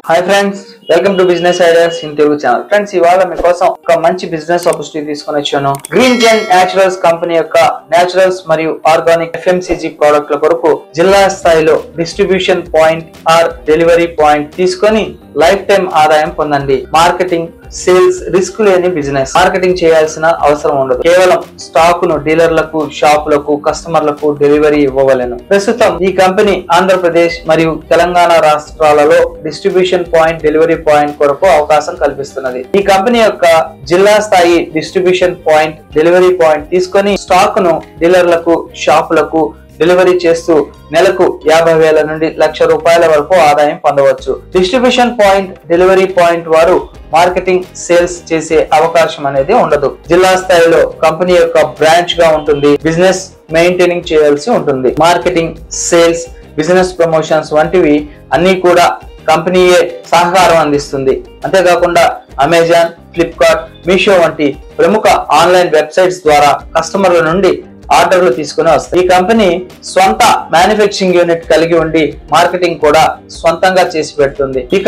Hi friends, welcome to business ideas in Telugu channel. Friends, ఇవాళ మీకోసం ఒక మంచి బిజినెస్ ఆపర్చునిటీ తీసుకొని వచ్చాను. గ్రీన్ జెన్ న్యాచురల్స్ కంపెనీ యొక్క న్యాచురల్స్ మరియు ఆర్గానిక్ FMCG ప్రోడక్ట్ల కొరకు జిల్లా స్థాయిలో distribution point or delivery point తీసుకొని లైఫ్ టైం ఆదాయం పొందండి. మార్కెటింగ్, సేల్స్ రిస్క్ లేని బిజినెస్. మార్కెటింగ్ చేయాల్సిన అవసరం ఉండదు. కేవలం స్టాక్ ను డీలర్లకు, షాపులకు, కస్టమర్లకు డెలివరీ ఇవ్వవలెను. ప్రస్తుతం ఈ కంపెనీ ఆంధ్రప్రదేశ్ మరియు తెలంగాణ రాష్ట్రాలలో డిస్ట్రిబ్యూషన్ పాయింట్, డెలివరీ పాయింట్ కొరకు అవకాశం కల్పిస్తున్నది. ఈ కంపెనీ యొక్క జిల్లా స్థాయి డిస్ట్రిబ్యూషన్ పాయింట్, డెలివరీ పాయింట్ తీసుకొని స్టాక్ ను డీలర్లకు, షాపులకు డెలివరీ చేస్తూ నెలకు 50,000 నుండి ₹1,00,000 వరకు ఆదాయం పొందవచ్చు. డిస్ట్రిబ్యూషన్ పాయింట్, డెలివరీ పాయింట్ వారు మార్కెటింగ్, సేల్స్ చేసే అవకాశం అనేది ఉండదు. జిల్లా స్థాయిలో కంపెనీ యొక్క బ్రాంచ్ గా ఉంటుంది. బిజినెస్ మెయింటైనింగ్ చేయాల్సి ఉంటుంది. మార్కెటింగ్, సేల్స్, బిజినెస్ ప్రమోషన్స్ వంటివి అన్ని కూడా కంపెనీయే సహకారం అందిస్తుంది. అంతేకాకుండా అమెజాన్, ఫ్లిప్కార్ట్, మీషో వంటి ప్రముఖ ఆన్లైన్ వెబ్సైట్స్ ద్వారా కస్టమర్ల నుండి ఆర్డర్లు తీసుకుని వస్తాయి. ఈ కంపెనీ స్వంత మ్యానుఫ్యాక్చరింగ్ యూనిట్ కలిగి ఉండి మార్కెటింగ్ కూడా స్వంతంగా చేసి పెడుతుంది. ఇక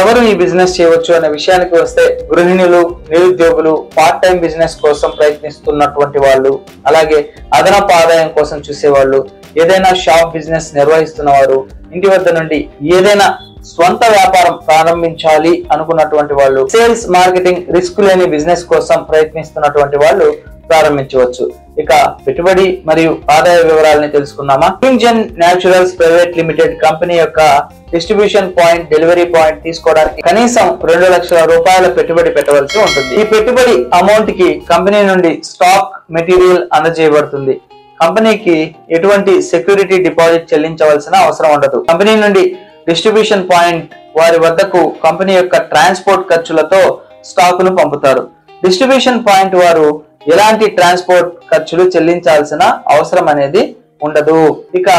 ఎవరు ఈ బిజినెస్ చేయవచ్చు అనే విషయానికి వస్తే, గృహిణులు, నిరుద్యోగులు, పార్ట్ టైం బిజినెస్ కోసం ప్రయత్నిస్తున్నటువంటి వాళ్ళు, అలాగే అదనపు ఆదాయం కోసం చూసేవాళ్ళు, ఏదైనా షాప్ బిజినెస్ నిర్వహిస్తున్న వారు, ఇంటి వద్ద నుండి ఏదైనా స్వంత వ్యాపారం ప్రారంభించాలి అనుకున్నటువంటి వాళ్ళు, సేల్స్, మార్కెటింగ్ రిస్క్ లేని బిజినెస్ కోసం ప్రయత్నిస్తున్నటువంటి వాళ్ళు ప్రారంభించవచ్చు. ఇక పెట్టుబడి మరియు ఆదాయ వివరాలని తెలుసుకుందామా. Green zen naturals private limited company యొక్క డిస్ట్రిబ్యూషన్ పాయింట్, డెలివరీ పాయింట్ తీసుకోవడానికి కనీసం ₹2,00,000 పెట్టుబడి పెట్టవలసి ఉంటుంది. ఈ పెట్టుబడి అమౌంట్ కి కంపెనీ నుండి స్టాక్, మెటీరియల్ అందజేయబడుతుంది. కంపెనీకి ఎటువంటి సెక్యూరిటీ డిపాజిట్ చెల్లించవలసిన అవసరం ఉండదు. కంపెనీ నుండి డిస్ట్రిబ్యూషన్ పాయింట్ వారి వద్దకు కంపెనీ యొక్క ట్రాన్స్పోర్ట్ ఖర్చులతో స్టాక్ ను పంపుతారు. డిస్ట్రిబ్యూషన్ పాయింట్ వారు ఎలాంటి ట్రాన్స్పోర్ట్ ఖర్చులు చెల్లించాల్సిన అవసరం అనేది ఉండదు. ఇక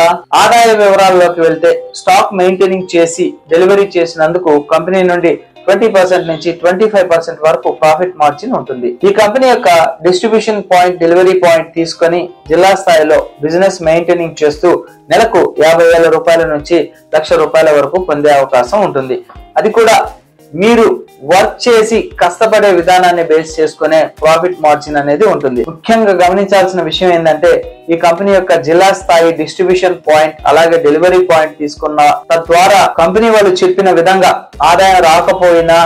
ఆదాయ వివరాల్లోకి వెళ్తే, స్టాక్ మెయింటైనింగ్ చేసి డెలివరీ చేసినందుకు కంపెనీ నుండి 20% నుంచి 25% వరకు ప్రాఫిట్ మార్జిన్ ఉంటుంది. ఈ కంపెనీ యొక్క డిస్ట్రిబ్యూషన్ పాయింట్, డెలివరీ పాయింట్ తీసుకొని జిల్లా స్థాయిలో బిజినెస్ మెయింటైనింగ్ చేస్తూ నెలకు ₹50,000 నుంచి ₹1,00,000 వరకు పొందే అవకాశం ఉంటుంది. అది కూడా మీరు వర్క్ చేసి కష్టపడే విధానాన్ని బేస్ చేసుకునే ప్రాఫిట్ మార్జిన్ అనేది ఉంటుంది. ముఖ్యంగా గమనించాల్సిన విషయం ఏంటంటే, ఈ కంపెనీ యొక్క జిల్లా స్థాయి డిస్ట్రిబ్యూషన్ పాయింట్, అలాగే డెలివరీ పాయింట్ తీసుకున్న తద్వారా కంపెనీ వాళ్ళు చెప్పిన విధంగా ఆదాయం రాకపోయినా,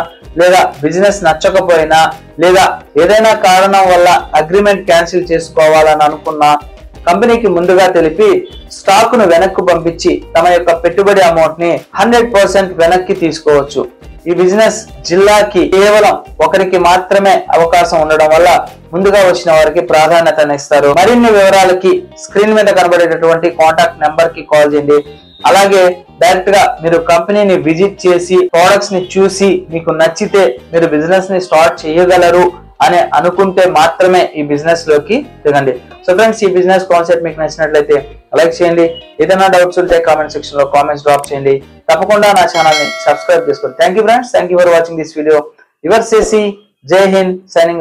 లేదా బిజినెస్ నచ్చకపోయినా, లేదా ఏదైనా కారణం వల్ల అగ్రిమెంట్ క్యాన్సిల్ చేసుకోవాలని అనుకున్నా కంపెనీకి ముందుగా తెలిపి స్టాక్ ను వెనక్కు పంపించి తమ యొక్క పెట్టుబడి అమౌంట్ ని 100% వెనక్కి తీసుకోవచ్చు. ఈ బిజినెస్ జిల్లాకి కేవలం ఒకరికి మాత్రమే అవకాశం ఉండడం వల్ల ముందుగా వచ్చిన వారికి ప్రాధాన్యతనిస్తారు. మరిన్ని వివరాలకి స్క్రీన్ మీద కనబడేటటువంటి కాంటాక్ట్ నెంబర్ కి కాల్ చేయండి. అలాగే డైరెక్ట్ గా మీరు కంపెనీని విజిట్ చేసి ప్రొడక్ట్స్ ని చూసి మీకు నచ్చితే మీరు బిజినెస్ ని స్టార్ట్ చేయగలరు అని అనుకుంటే మాత్రమే ఈ బిజినెస్ లోకి దిగండి. సో ఫ్రెండ్స్, ఈ బిజినెస్ కాన్సెప్ట్ మీకు నచ్చినట్లయితే లైక్ చేయండి. ఏదైనా డౌట్స్ ఉంటే కామెంట్ సెక్షన్ లో కామెంట్స్ డ్రాప్ చేయండి. తప్పకుండా నా ఛానల్ ని సబ్స్క్రైబ్ చేసుకోండి. Thank you friends, thank you for watching this video. Your సేసి, జై హింద్, సైనింగ్.